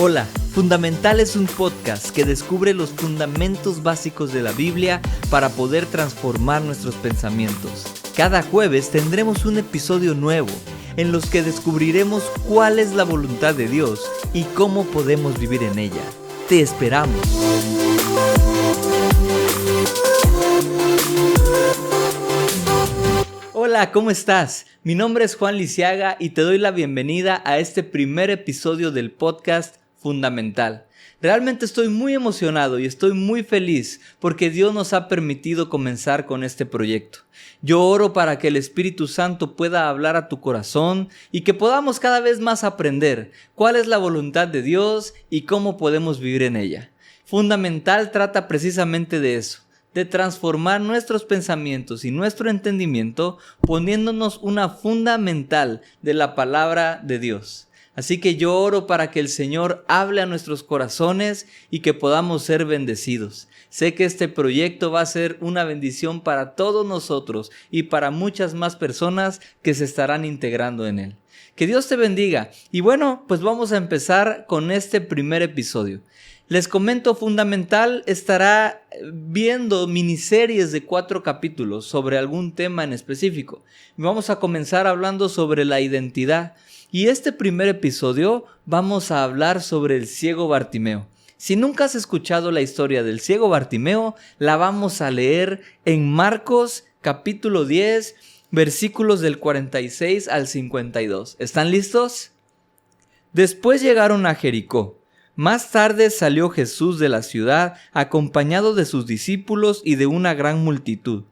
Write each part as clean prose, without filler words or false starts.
Hola, Fundamental es un podcast que descubre los fundamentos básicos de la Biblia para poder transformar nuestros pensamientos. Cada jueves tendremos un episodio nuevo en los que descubriremos cuál es la voluntad de Dios y cómo podemos vivir en ella. Te esperamos. Hola, ¿cómo estás? Mi nombre es Juan Lisiaga y te doy la bienvenida a este primer episodio del podcast Fundamental. Realmente estoy muy emocionado y estoy muy feliz porque Dios nos ha permitido comenzar con este proyecto. Yo oro para que el Espíritu Santo pueda hablar a tu corazón y que podamos cada vez más aprender cuál es la voluntad de Dios y cómo podemos vivir en ella. Fundamental trata precisamente de eso, de transformar nuestros pensamientos y nuestro entendimiento poniéndonos una fundamental de la palabra de Dios. Así que yo oro para que el Señor hable a nuestros corazones y que podamos ser bendecidos. Sé que este proyecto va a ser una bendición para todos nosotros y para muchas más personas que se estarán integrando en él. Que Dios te bendiga. Y bueno, pues vamos a empezar con este primer episodio. Les comento, Fundamental estará viendo miniseries de 4 capítulos sobre algún tema en específico. Vamos a comenzar hablando sobre la identidad. Y este primer episodio vamos a hablar sobre el ciego Bartimeo. Si nunca has escuchado la historia del ciego Bartimeo, la vamos a leer en Marcos capítulo 10, versículos del 46 al 52. ¿Están listos? Después llegaron a Jericó. Más tarde salió Jesús de la ciudad acompañado de sus discípulos y de una gran multitud.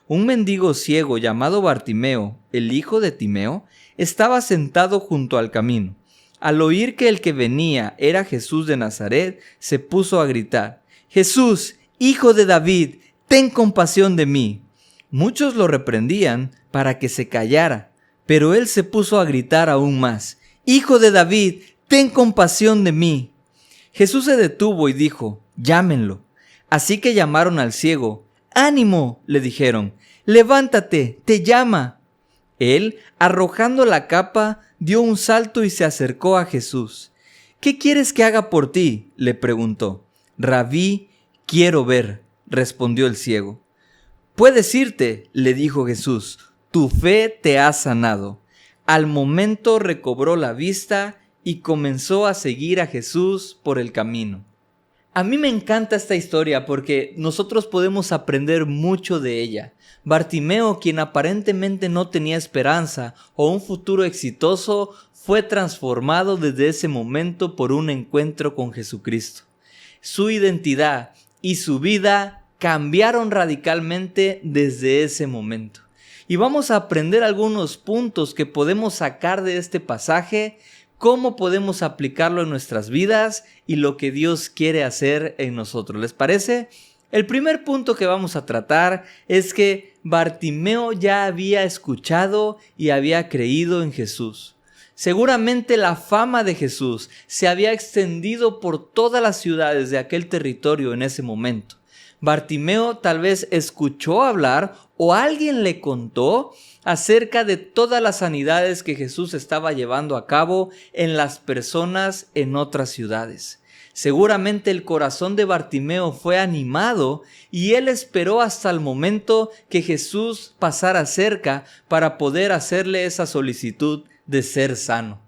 Un mendigo ciego llamado Bartimeo, el hijo de Timeo, estaba sentado junto al camino. Al oír que el que venía era Jesús de Nazaret, se puso a gritar: «Jesús, hijo de David, ten compasión de mí». Muchos lo reprendían para que se callara, pero él se puso a gritar aún más: «Hijo de David, ten compasión de mí». Jesús se detuvo y dijo: «Llámenlo». Así que llamaron al ciego. «Ánimo», le dijeron, «levántate, te llama». Él, arrojando la capa, dio un salto y se acercó a Jesús. «¿Qué quieres que haga por ti?», le preguntó. «Rabí, quiero ver», respondió el ciego. «Puedes irte», le dijo Jesús, «tu fe te ha sanado». Al momento recobró la vista y comenzó a seguir a Jesús por el camino. A mí me encanta esta historia porque nosotros podemos aprender mucho de ella. Bartimeo, quien aparentemente no tenía esperanza o un futuro exitoso, fue transformado desde ese momento por un encuentro con Jesucristo. Su identidad y su vida cambiaron radicalmente desde ese momento. Y vamos a aprender algunos puntos que podemos sacar de este pasaje, cómo podemos aplicarlo en nuestras vidas y lo que Dios quiere hacer en nosotros. ¿Les parece? El primer punto que vamos a tratar es que Bartimeo ya había escuchado y había creído en Jesús. Seguramente la fama de Jesús se había extendido por todas las ciudades de aquel territorio en ese momento. Bartimeo tal vez escuchó hablar o alguien le contó acerca de todas las sanidades que Jesús estaba llevando a cabo en las personas en otras ciudades. Seguramente el corazón de Bartimeo fue animado y él esperó hasta el momento que Jesús pasara cerca para poder hacerle esa solicitud de ser sano.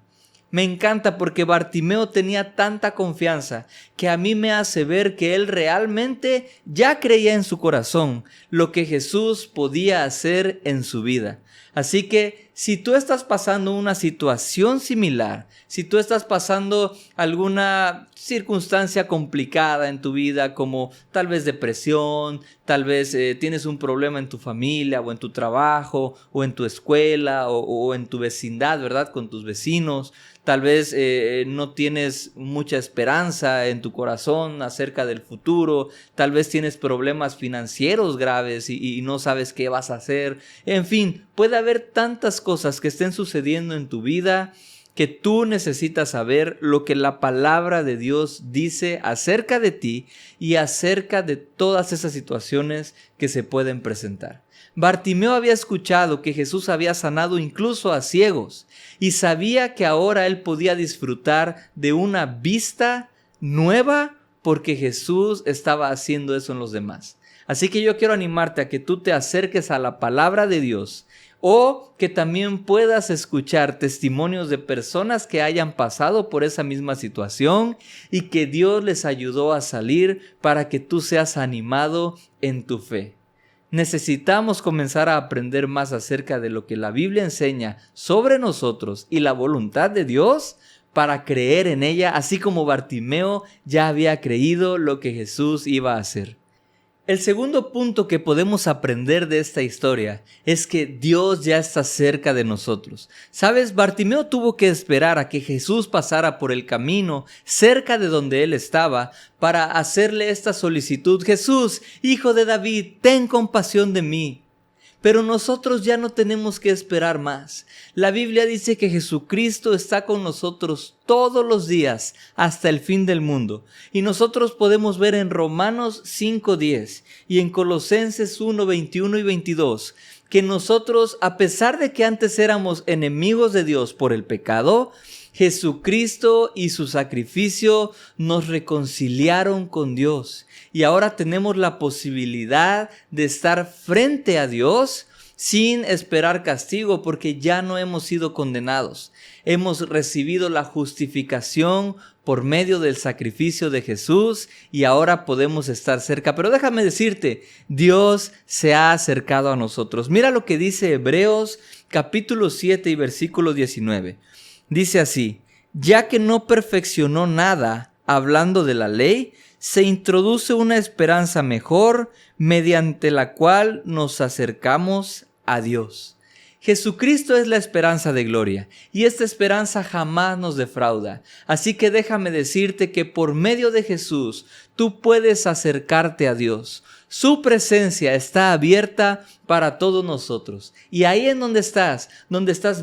Me encanta porque Bartimeo tenía tanta confianza que a mí me hace ver que él realmente ya creía en su corazón lo que Jesús podía hacer en su vida. Así que si tú estás pasando una situación similar, si tú estás pasando alguna circunstancia complicada en tu vida, como tal vez depresión, tal vez tienes un problema en tu familia o en tu trabajo o en tu escuela o en tu vecindad, ¿verdad? Con tus vecinos. Tal vez no tienes mucha esperanza en tu corazón acerca del futuro. Tal vez tienes problemas financieros graves y no sabes qué vas a hacer. En fin, puede haber tantas cosas que estén sucediendo en tu vida que tú necesitas saber lo que la palabra de Dios dice acerca de ti y acerca de todas esas situaciones que se pueden presentar. Bartimeo había escuchado que Jesús había sanado incluso a ciegos y sabía que ahora él podía disfrutar de una vista nueva porque Jesús estaba haciendo eso en los demás. Así que yo quiero animarte a que tú te acerques a la palabra de Dios o que también puedas escuchar testimonios de personas que hayan pasado por esa misma situación y que Dios les ayudó a salir para que tú seas animado en tu fe. Necesitamos comenzar a aprender más acerca de lo que la Biblia enseña sobre nosotros y la voluntad de Dios para creer en ella, así como Bartimeo ya había creído lo que Jesús iba a hacer. El segundo punto que podemos aprender de esta historia es que Dios ya está cerca de nosotros. ¿Sabes? Bartimeo tuvo que esperar a que Jesús pasara por el camino cerca de donde él estaba para hacerle esta solicitud: Jesús, Hijo de David, ten compasión de mí. Pero nosotros ya no tenemos que esperar más. La Biblia dice que Jesucristo está con nosotros todos los días hasta el fin del mundo. Y nosotros podemos ver en Romanos 5:10 y en Colosenses 1:21 y 22 que nosotros, a pesar de que antes éramos enemigos de Dios por el pecado, Jesucristo y su sacrificio nos reconciliaron con Dios. Y ahora tenemos la posibilidad de estar frente a Dios sin esperar castigo, porque ya no hemos sido condenados. Hemos recibido la justificación por medio del sacrificio de Jesús y ahora podemos estar cerca. Pero déjame decirte, Dios se ha acercado a nosotros. Mira lo que dice Hebreos capítulo 7 y versículo 19. Dice así: ya que no perfeccionó nada hablando de la ley, se introduce una esperanza mejor mediante la cual nos acercamos a Dios. Jesucristo es la esperanza de gloria y esta esperanza jamás nos defrauda. Así que déjame decirte que por medio de Jesús tú puedes acercarte a Dios. Su presencia está abierta para todos nosotros. Y ahí en donde estás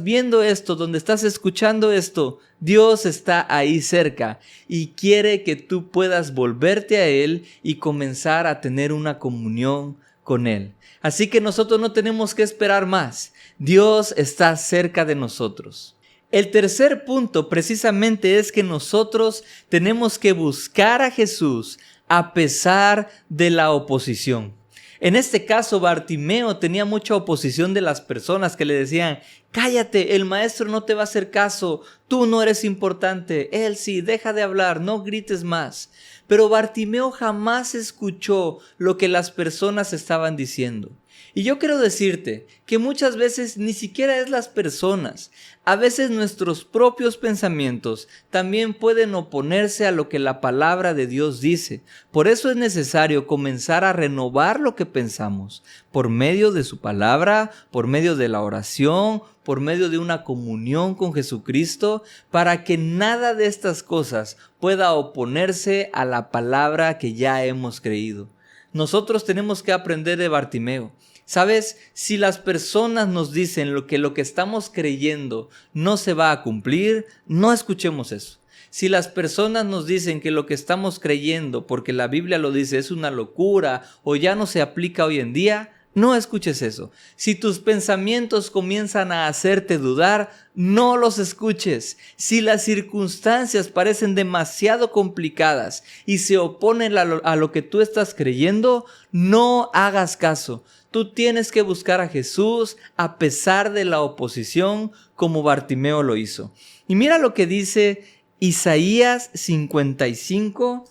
viendo esto, donde estás escuchando esto, Dios está ahí cerca y quiere que tú puedas volverte a Él y comenzar a tener una comunión con Él. Así que nosotros no tenemos que esperar más. Dios está cerca de nosotros. El tercer punto precisamente es que nosotros tenemos que buscar a Jesús a pesar de la oposición. En este caso, Bartimeo tenía mucha oposición de las personas que le decían: cállate, el maestro no te va a hacer caso, tú no eres importante, él sí, deja de hablar, no grites más. Pero Bartimeo jamás escuchó lo que las personas estaban diciendo. Y yo quiero decirte que muchas veces ni siquiera es las personas. A veces nuestros propios pensamientos también pueden oponerse a lo que la palabra de Dios dice. Por eso es necesario comenzar a renovar lo que pensamos por medio de su palabra, por medio de la oración, por medio de una comunión con Jesucristo, para que nada de estas cosas pueda oponerse a la palabra que ya hemos creído. Nosotros tenemos que aprender de Bartimeo. ¿Sabes? Si las personas nos dicen lo que estamos creyendo no se va a cumplir, no escuchemos eso. Si las personas nos dicen que lo que estamos creyendo, porque la Biblia lo dice, es una locura o ya no se aplica hoy en día, no escuches eso. Si tus pensamientos comienzan a hacerte dudar, no los escuches. Si las circunstancias parecen demasiado complicadas y se oponen a lo que tú estás creyendo, no hagas caso. Tú tienes que buscar a Jesús a pesar de la oposición, como Bartimeo lo hizo. Y mira lo que dice Isaías 55,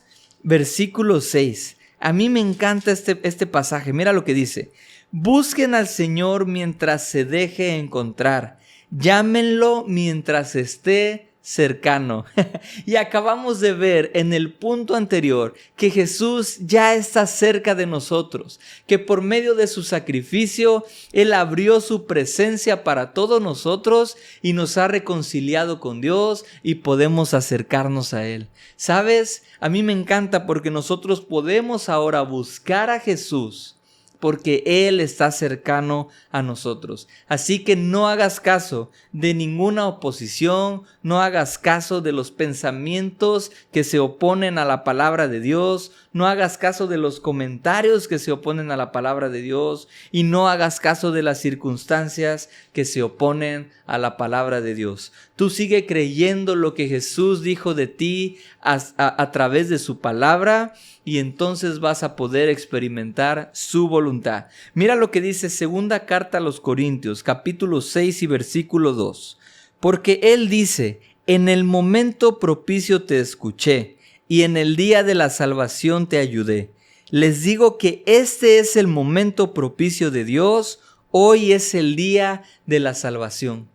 versículo 6. A mí me encanta este pasaje. Mira lo que dice: busquen al Señor mientras se deje encontrar. Llámenlo mientras esté cercano. Y acabamos de ver en el punto anterior que Jesús ya está cerca de nosotros, que por medio de su sacrificio Él abrió su presencia para todos nosotros y nos ha reconciliado con Dios y podemos acercarnos a Él. ¿Sabes? A mí me encanta porque nosotros podemos ahora buscar a Jesús porque Él está cercano a nosotros. Así que no hagas caso de ninguna oposición, no hagas caso de los pensamientos que se oponen a la palabra de Dios, no hagas caso de los comentarios que se oponen a la palabra de Dios y no hagas caso de las circunstancias que se oponen a la palabra de Dios. Tú sigue creyendo lo que Jesús dijo de ti a través de su palabra y entonces vas a poder experimentar su voluntad. Mira lo que dice segunda carta a los Corintios, capítulo 6 y versículo 2. Porque Él dice, en el momento propicio te escuché y en el día de la salvación te ayudé. Les digo que este es el momento propicio de Dios, hoy es el día de la salvación.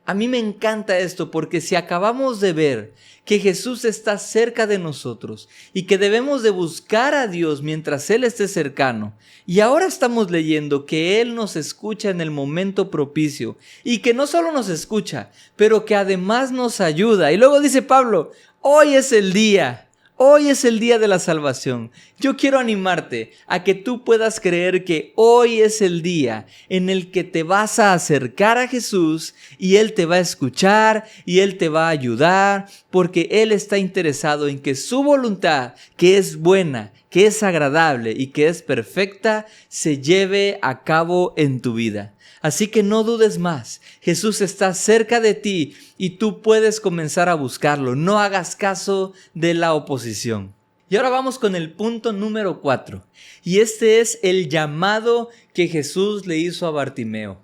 A mí me encanta esto porque si acabamos de ver que Jesús está cerca de nosotros y que debemos de buscar a Dios mientras Él esté cercano, y ahora estamos leyendo que Él nos escucha en el momento propicio y que no solo nos escucha, pero que además nos ayuda. Y luego dice Pablo, hoy es el día. Hoy es el día de la salvación. Yo quiero animarte a que tú puedas creer que hoy es el día en el que te vas a acercar a Jesús y Él te va a escuchar y Él te va a ayudar porque Él está interesado en que su voluntad, que es buena, que es agradable y que es perfecta, se lleve a cabo en tu vida. Así que no dudes más, Jesús está cerca de ti y tú puedes comenzar a buscarlo. No hagas caso de la oposición. Y ahora vamos con el punto número 4. Y este es el llamado que Jesús le hizo a Bartimeo.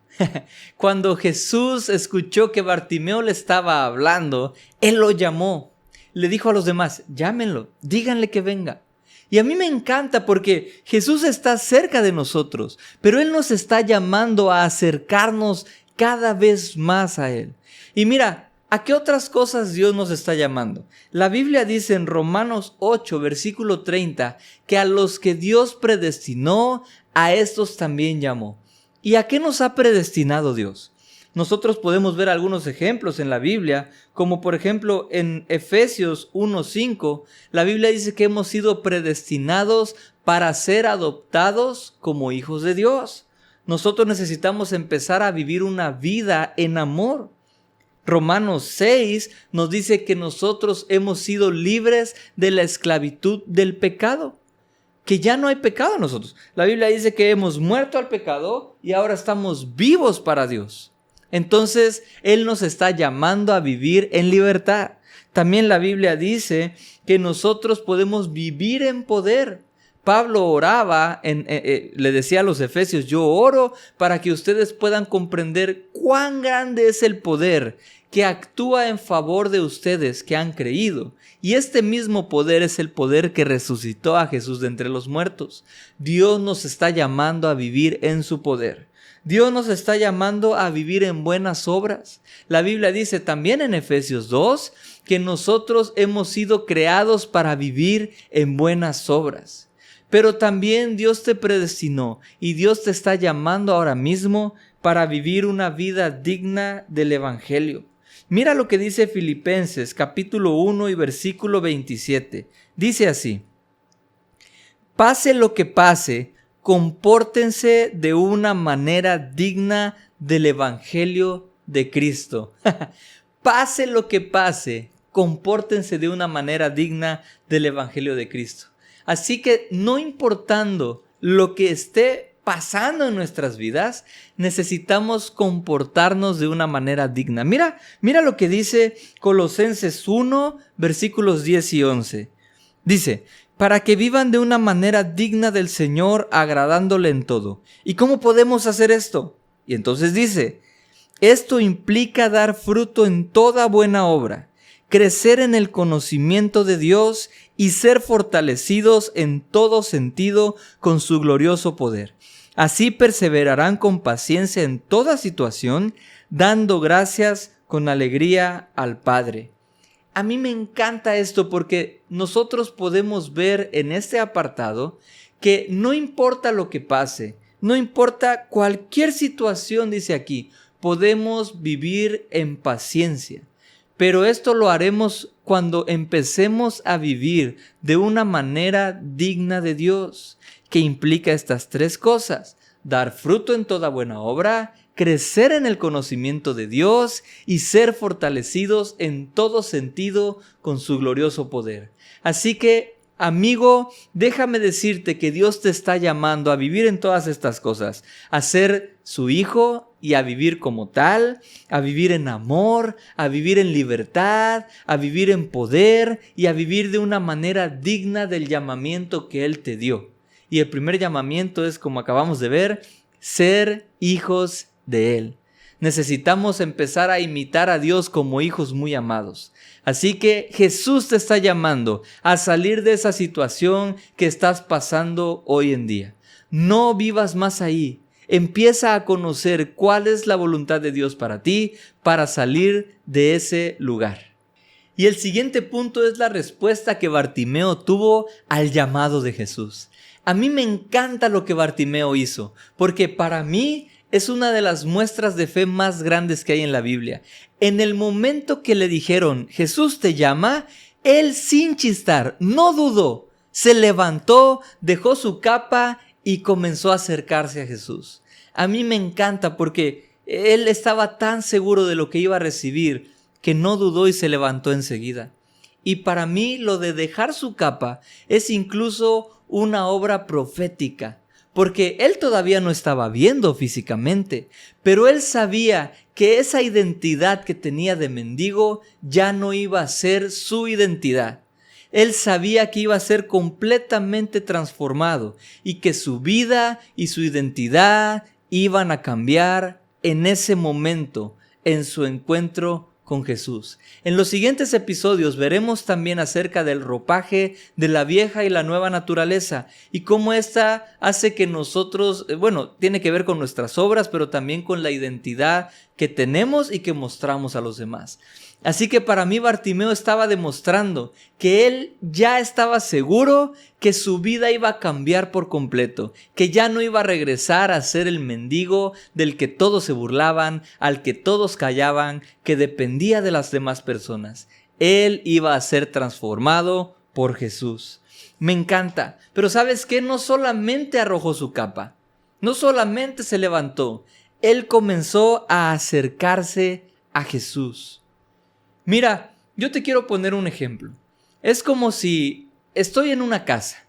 Cuando Jesús escuchó que Bartimeo le estaba hablando, Él lo llamó. Le dijo a los demás, llámenlo, díganle que venga. Y a mí me encanta porque Jesús está cerca de nosotros, pero Él nos está llamando a acercarnos cada vez más a Él. Y mira, ¿a qué otras cosas Dios nos está llamando? La Biblia dice en Romanos 8, versículo 30, que a los que Dios predestinó, a estos también llamó. ¿Y a qué nos ha predestinado Dios? Nosotros podemos ver algunos ejemplos en la Biblia, como por ejemplo en Efesios 1:5, la Biblia dice que hemos sido predestinados para ser adoptados como hijos de Dios. Nosotros necesitamos empezar a vivir una vida en amor. Romanos 6 nos dice que nosotros hemos sido libres de la esclavitud del pecado, que ya no hay pecado en nosotros. La Biblia dice que hemos muerto al pecado y ahora estamos vivos para Dios. Entonces, Él nos está llamando a vivir en libertad. También la Biblia dice que nosotros podemos vivir en poder. Pablo oraba, le decía a los efesios, yo oro para que ustedes puedan comprender cuán grande es el poder que actúa en favor de ustedes que han creído. Y este mismo poder es el poder que resucitó a Jesús de entre los muertos. Dios nos está llamando a vivir en su poder. Dios nos está llamando a vivir en buenas obras. La Biblia dice también en Efesios 2 que nosotros hemos sido creados para vivir en buenas obras. Pero también Dios te predestinó y Dios te está llamando ahora mismo para vivir una vida digna del Evangelio. Mira lo que dice Filipenses capítulo 1 y versículo 27. Dice así: pase lo que pase, compórtense de una manera digna del Evangelio de Cristo. Pase lo que pase, compórtense de una manera digna del Evangelio de Cristo. Así que no importando lo que esté pasando en nuestras vidas, necesitamos comportarnos de una manera digna. Mira lo que dice Colosenses 1, versículos 10 y 11. Dice, para que vivan de una manera digna del Señor, agradándole en todo. ¿Y cómo podemos hacer esto? Y entonces dice, esto implica dar fruto en toda buena obra, crecer en el conocimiento de Dios y ser fortalecidos en todo sentido con su glorioso poder. Así perseverarán con paciencia en toda situación, dando gracias con alegría al Padre. A mí me encanta esto porque nosotros podemos ver en este apartado que no importa lo que pase, no importa cualquier situación, dice aquí, podemos vivir en paciencia. Pero esto lo haremos cuando empecemos a vivir de una manera digna de Dios. que implica estas tres cosas: dar fruto en toda buena obra, crecer en el conocimiento de Dios y ser fortalecidos en todo sentido con su glorioso poder. Así que, amigo, déjame decirte que Dios te está llamando a vivir en todas estas cosas, a ser su hijo y a vivir como tal, a vivir en amor, a vivir en libertad, a vivir en poder y a vivir de una manera digna del llamamiento que Él te dio. Y el primer llamamiento es, como acabamos de ver, ser hijos de Él. Necesitamos empezar a imitar a Dios como hijos muy amados. Así que Jesús te está llamando a salir de esa situación que estás pasando hoy en día. No vivas más ahí. Empieza a conocer cuál es la voluntad de Dios para ti, para salir de ese lugar. Y el siguiente punto es la respuesta que Bartimeo tuvo al llamado de Jesús. A mí me encanta lo que Bartimeo hizo, porque para mí es una de las muestras de fe más grandes que hay en la Biblia. En el momento que le dijeron, Jesús te llama, él sin chistar, no dudó, se levantó, dejó su capa y comenzó a acercarse a Jesús. A mí me encanta porque él estaba tan seguro de lo que iba a recibir que no dudó y se levantó enseguida. Y para mí lo de dejar su capa es incluso una obra profética, porque él todavía no estaba viendo físicamente, pero él sabía que esa identidad que tenía de mendigo ya no iba a ser su identidad. Él sabía que iba a ser completamente transformado y que su vida y su identidad iban a cambiar en ese momento, en su encuentro con Jesús. En los siguientes episodios veremos también acerca del ropaje de la vieja y la nueva naturaleza y cómo esta hace que nosotros, tiene que ver con nuestras obras, pero también con la identidad que tenemos y que mostramos a los demás. Así que para mí Bartimeo estaba demostrando que él ya estaba seguro que su vida iba a cambiar por completo, que ya no iba a regresar a ser el mendigo del que todos se burlaban, al que todos callaban, que dependía de las demás personas. Él iba a ser transformado por Jesús. Me encanta, pero ¿sabes qué? No solamente arrojó su capa, no solamente se levantó, él comenzó a acercarse a Jesús. Mira, yo te quiero poner un ejemplo. Es como si estoy en una casa.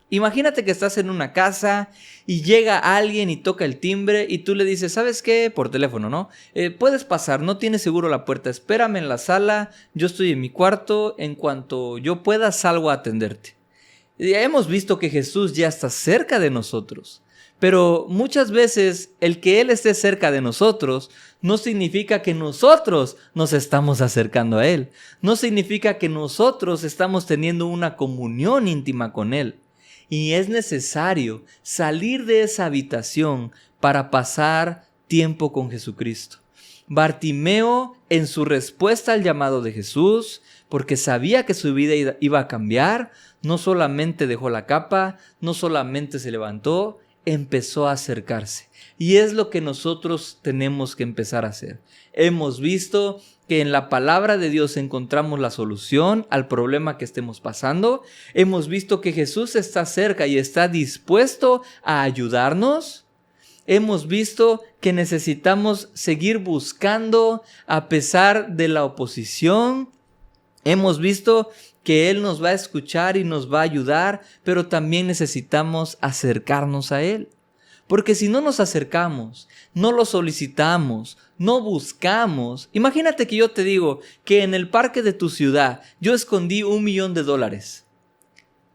Imagínate que estás en una casa y llega alguien y toca el timbre y tú le dices, ¿sabes qué? Por teléfono, ¿no? Puedes pasar, no tienes seguro la puerta, espérame en la sala, yo estoy en mi cuarto, en cuanto yo pueda salgo a atenderte. Ya hemos visto que Jesús ya está cerca de nosotros. Pero muchas veces el que Él esté cerca de nosotros no significa que nosotros nos estamos acercando a Él. No significa que nosotros estamos teniendo una comunión íntima con Él. Y es necesario salir de esa habitación para pasar tiempo con Jesucristo. Bartimeo, en su respuesta al llamado de Jesús, porque sabía que su vida iba a cambiar, no solamente dejó la capa, no solamente se levantó, empezó a acercarse. Y es lo que nosotros tenemos que empezar a hacer. Hemos visto que en la palabra de Dios encontramos la solución al problema que estemos pasando. Hemos visto que Jesús está cerca y está dispuesto a ayudarnos. Hemos visto que necesitamos seguir buscando a pesar de la oposición. Hemos visto que Él nos va a escuchar y nos va a ayudar, pero también necesitamos acercarnos a Él. Porque si no nos acercamos, no lo solicitamos, no buscamos. Imagínate que yo te digo que en el parque de tu ciudad yo escondí $1,000,000.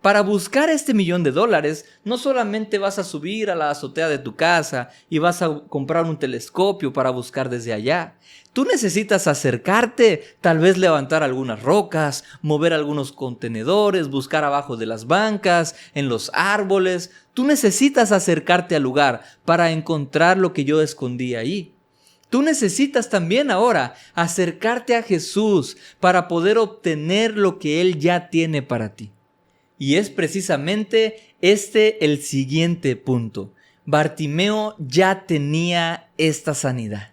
Para buscar este $1,000,000, no solamente vas a subir a la azotea de tu casa y vas a comprar un telescopio para buscar desde allá. Tú necesitas acercarte, tal vez levantar algunas rocas, mover algunos contenedores, buscar abajo de las bancas, en los árboles. Tú necesitas acercarte al lugar para encontrar lo que yo escondí ahí. Tú necesitas también ahora acercarte a Jesús para poder obtener lo que Él ya tiene para ti. Y es precisamente el siguiente punto. Bartimeo ya tenía esta sanidad.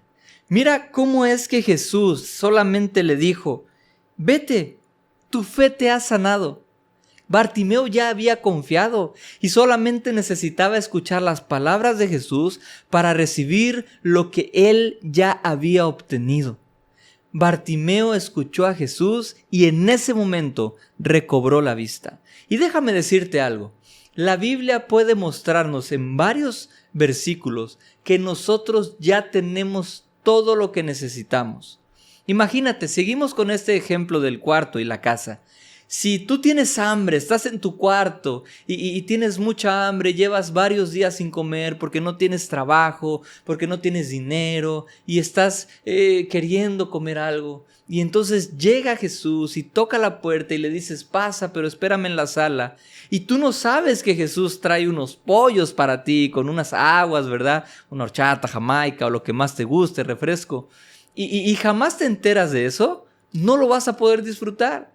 Mira cómo es que Jesús solamente le dijo, vete, tu fe te ha sanado. Bartimeo ya había confiado y solamente necesitaba escuchar las palabras de Jesús para recibir lo que él ya había obtenido. Bartimeo escuchó a Jesús y en ese momento recobró la vista. Y déjame decirte algo, la Biblia puede mostrarnos en varios versículos que nosotros ya tenemos todo lo que necesitamos. Imagínate, seguimos con este ejemplo del cuarto y la casa. Si tú tienes hambre, estás en tu cuarto y tienes mucha hambre, llevas varios días sin comer porque no tienes trabajo, porque no tienes dinero y estás queriendo comer algo. Y entonces llega Jesús y toca la puerta y le dices, pasa, pero espérame en la sala. Y tú no sabes que Jesús trae unos pollos para ti con unas aguas, ¿verdad? Una horchata, jamaica o lo que más te guste, refresco. Y jamás te enteras de eso, no lo vas a poder disfrutar.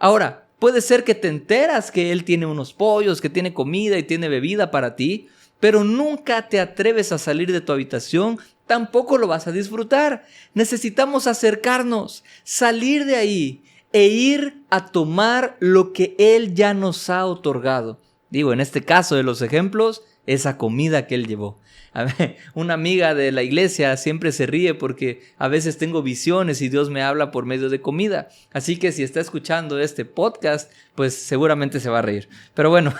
Ahora, puede ser que te enteras que Él tiene unos pollos, que tiene comida y tiene bebida para ti, pero nunca te atreves a salir de tu habitación, tampoco lo vas a disfrutar. Necesitamos acercarnos, salir de ahí e ir a tomar lo que Él ya nos ha otorgado. Digo, en este caso de los ejemplos, esa comida que Él llevó. A ver, una amiga de la iglesia siempre se ríe porque a veces tengo visiones y Dios me habla por medio de comida. Así que si está escuchando este podcast, pues seguramente se va a reír. Pero bueno,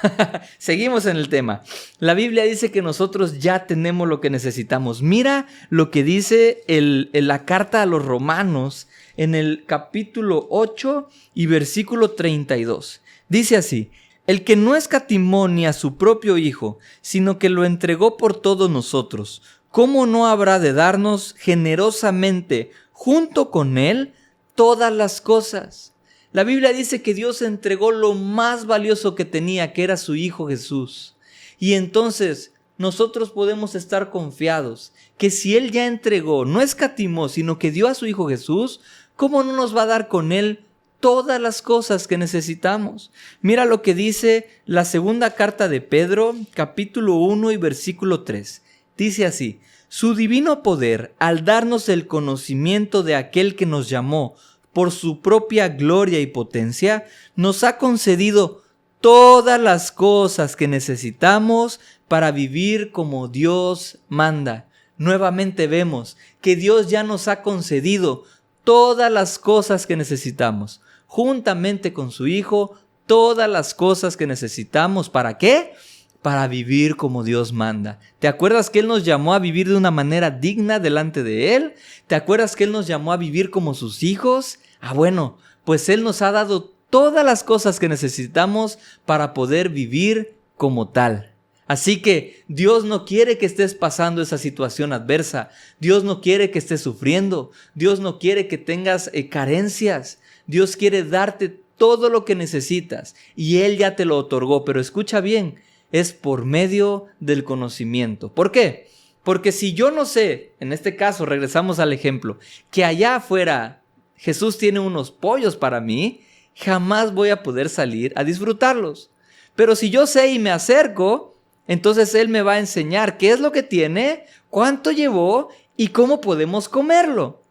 seguimos en el tema. La Biblia dice que nosotros ya tenemos lo que necesitamos. Mira lo que dice la carta a los Romanos en el capítulo 8 y versículo 32. Dice así: el que no escatimó ni a su propio Hijo, sino que lo entregó por todos nosotros, ¿cómo no habrá de darnos generosamente junto con Él todas las cosas? La Biblia dice que Dios entregó lo más valioso que tenía, que era su Hijo Jesús. Y entonces nosotros podemos estar confiados que si Él ya entregó, no escatimó, sino que dio a su Hijo Jesús, ¿cómo no nos va a dar con Él todas las cosas que necesitamos? Mira lo que dice la segunda carta de Pedro, capítulo 1 y versículo 3. Dice así: su divino poder, al darnos el conocimiento de aquel que nos llamó por su propia gloria y potencia, nos ha concedido todas las cosas que necesitamos para vivir como Dios manda. Nuevamente vemos que Dios ya nos ha concedido todas las cosas que necesitamos, juntamente con su Hijo, todas las cosas que necesitamos. ¿Para qué? Para vivir como Dios manda. ¿Te acuerdas que Él nos llamó a vivir de una manera digna delante de Él? ¿Te acuerdas que Él nos llamó a vivir como sus hijos? Bueno, pues Él nos ha dado todas las cosas que necesitamos para poder vivir como tal. Así que Dios no quiere que estés pasando esa situación adversa. Dios no quiere que estés sufriendo. Dios no quiere que tengas carencias. Dios quiere darte todo lo que necesitas y Él ya te lo otorgó. Pero escucha bien, es por medio del conocimiento. ¿Por qué? Porque si yo no sé, en este caso regresamos al ejemplo, que allá afuera Jesús tiene unos pollos para mí, jamás voy a poder salir a disfrutarlos. Pero si yo sé y me acerco, entonces Él me va a enseñar qué es lo que tiene, cuánto llevó y cómo podemos comerlo.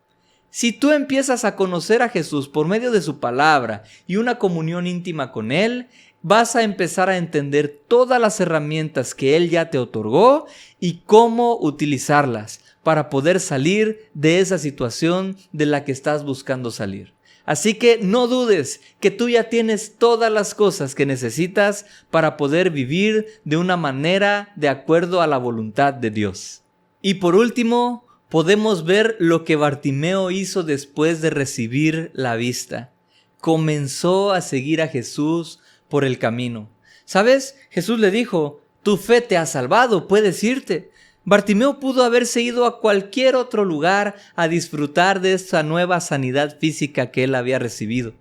Si tú empiezas a conocer a Jesús por medio de su palabra y una comunión íntima con Él, vas a empezar a entender todas las herramientas que Él ya te otorgó y cómo utilizarlas para poder salir de esa situación de la que estás buscando salir. Así que no dudes que tú ya tienes todas las cosas que necesitas para poder vivir de una manera de acuerdo a la voluntad de Dios. Y por último, podemos ver lo que Bartimeo hizo después de recibir la vista. Comenzó a seguir a Jesús por el camino. ¿Sabes? Jesús le dijo: tu fe te ha salvado, puedes irte. Bartimeo pudo haberse ido a cualquier otro lugar a disfrutar de esa nueva sanidad física que él había recibido.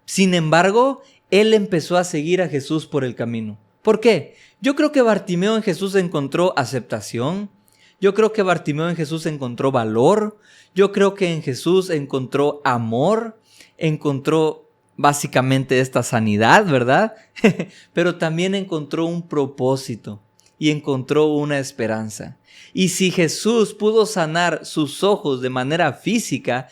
Sin embargo, él empezó a seguir a Jesús por el camino. ¿Por qué? Yo creo que Bartimeo en Jesús encontró aceptación. Yo creo que Bartimeo en Jesús encontró valor. Yo creo que en Jesús encontró amor. Encontró básicamente esta sanidad, ¿verdad? Pero también encontró un propósito y encontró una esperanza. Y si Jesús pudo sanar sus ojos de manera física,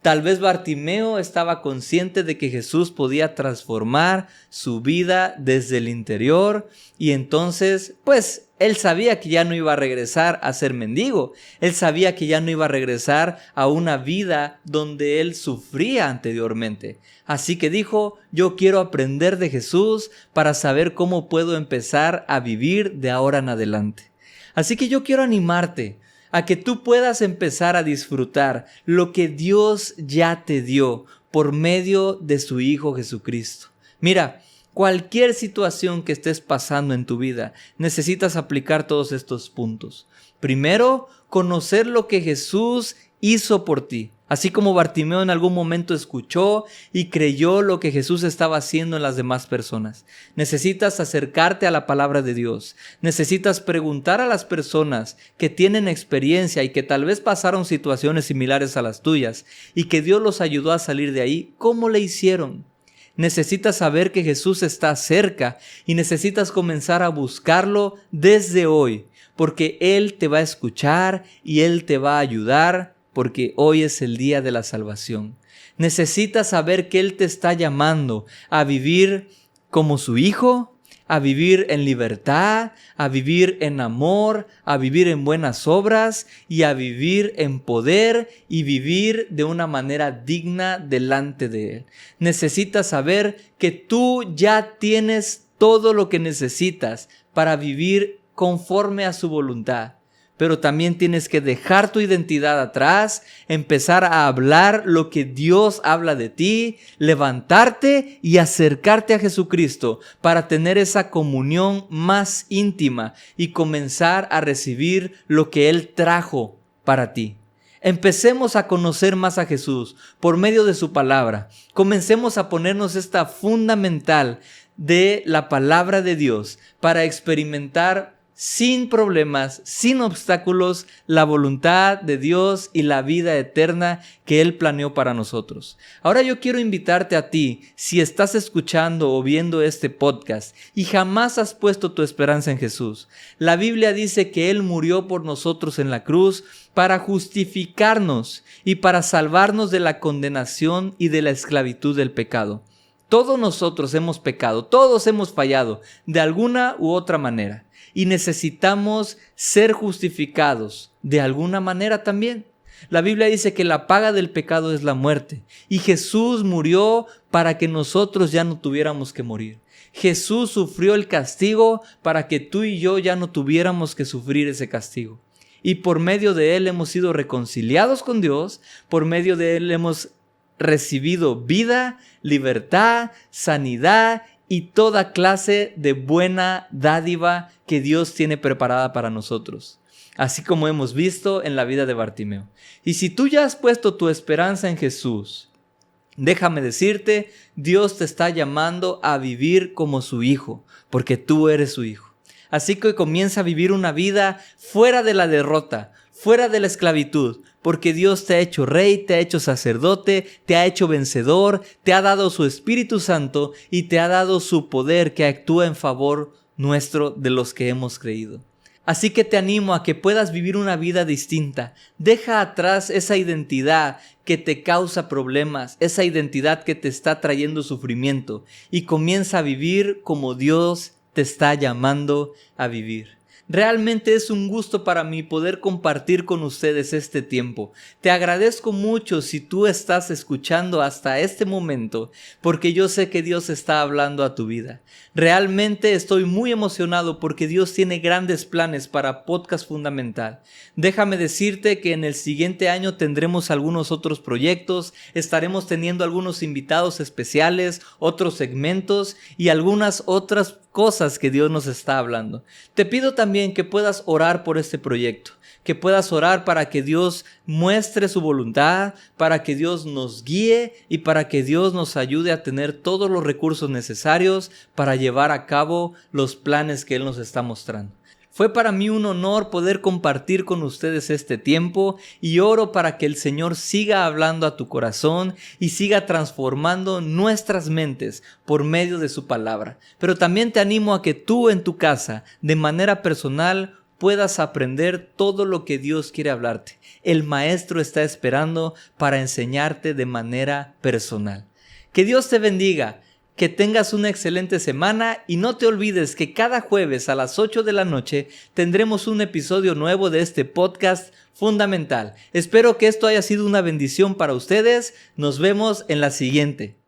Tal vez Bartimeo estaba consciente de que Jesús podía transformar su vida desde el interior y entonces, pues, él sabía que ya no iba a regresar a ser mendigo. Él sabía que ya no iba a regresar a una vida donde él sufría anteriormente. Así que dijo, yo quiero aprender de Jesús para saber cómo puedo empezar a vivir de ahora en adelante. Así que yo quiero animarte a que tú puedas empezar a disfrutar lo que Dios ya te dio por medio de su Hijo Jesucristo. Mira, cualquier situación que estés pasando en tu vida, necesitas aplicar todos estos puntos. Primero, conocer lo que Jesús hizo por ti. Así como Bartimeo en algún momento escuchó y creyó lo que Jesús estaba haciendo en las demás personas. Necesitas acercarte a la palabra de Dios. Necesitas preguntar a las personas que tienen experiencia y que tal vez pasaron situaciones similares a las tuyas y que Dios los ayudó a salir de ahí, ¿cómo le hicieron? Necesitas saber que Jesús está cerca y necesitas comenzar a buscarlo desde hoy, porque Él te va a escuchar y Él te va a ayudar, porque hoy es el día de la salvación. Necesitas saber que Él te está llamando a vivir como su hijo, a vivir en libertad, a vivir en amor, a vivir en buenas obras y a vivir en poder y vivir de una manera digna delante de Él. Necesitas saber que tú ya tienes todo lo que necesitas para vivir conforme a su voluntad. Pero también tienes que dejar tu identidad atrás, empezar a hablar lo que Dios habla de ti, levantarte y acercarte a Jesucristo para tener esa comunión más íntima y comenzar a recibir lo que Él trajo para ti. Empecemos a conocer más a Jesús por medio de su palabra. Comencemos a ponernos esta fundamental de la palabra de Dios para experimentar sin problemas, sin obstáculos, la voluntad de Dios y la vida eterna que Él planeó para nosotros. Ahora yo quiero invitarte a ti, si estás escuchando o viendo este podcast y jamás has puesto tu esperanza en Jesús. La Biblia dice que Él murió por nosotros en la cruz para justificarnos y para salvarnos de la condenación y de la esclavitud del pecado. Todos nosotros hemos pecado, todos hemos fallado de alguna u otra manera. Y necesitamos ser justificados de alguna manera también. La Biblia dice que la paga del pecado es la muerte. Y Jesús murió para que nosotros ya no tuviéramos que morir. Jesús sufrió el castigo para que tú y yo ya no tuviéramos que sufrir ese castigo. Y por medio de Él hemos sido reconciliados con Dios. Por medio de Él hemos recibido vida, libertad, sanidad y toda clase de buena dádiva que Dios tiene preparada para nosotros, así como hemos visto en la vida de Bartimeo. Y si tú ya has puesto tu esperanza en Jesús, déjame decirte, Dios te está llamando a vivir como su hijo, porque tú eres su hijo. Así que comienza a vivir una vida fuera de la derrota, fuera de la esclavitud, porque Dios te ha hecho rey, te ha hecho sacerdote, te ha hecho vencedor, te ha dado su Espíritu Santo y te ha dado su poder que actúa en favor nuestro de los que hemos creído. Así que te animo a que puedas vivir una vida distinta. Deja atrás esa identidad que te causa problemas, esa identidad que te está trayendo sufrimiento y comienza a vivir como Dios te está llamando a vivir. Realmente es un gusto para mí poder compartir con ustedes este tiempo. Te agradezco mucho si tú estás escuchando hasta este momento, porque yo sé que Dios está hablando a tu vida. Realmente estoy muy emocionado porque Dios tiene grandes planes para Podcast Fundamental. Déjame decirte que en el siguiente año tendremos algunos otros proyectos, estaremos teniendo algunos invitados especiales, otros segmentos y algunas otras cosas que Dios nos está hablando. Te pido también que puedas orar por este proyecto, que puedas orar para que Dios muestre su voluntad, para que Dios nos guíe y para que Dios nos ayude a tener todos los recursos necesarios para llevar a cabo los planes que Él nos está mostrando. Fue para mí un honor poder compartir con ustedes este tiempo y oro para que el Señor siga hablando a tu corazón y siga transformando nuestras mentes por medio de su palabra. Pero también te animo a que tú en tu casa, de manera personal, puedas aprender todo lo que Dios quiere hablarte. El Maestro está esperando para enseñarte de manera personal. Que Dios te bendiga, que tengas una excelente semana y no te olvides que cada jueves a las 8 de la noche tendremos un episodio nuevo de este podcast fundamental. Espero que esto haya sido una bendición para ustedes. Nos vemos en la siguiente.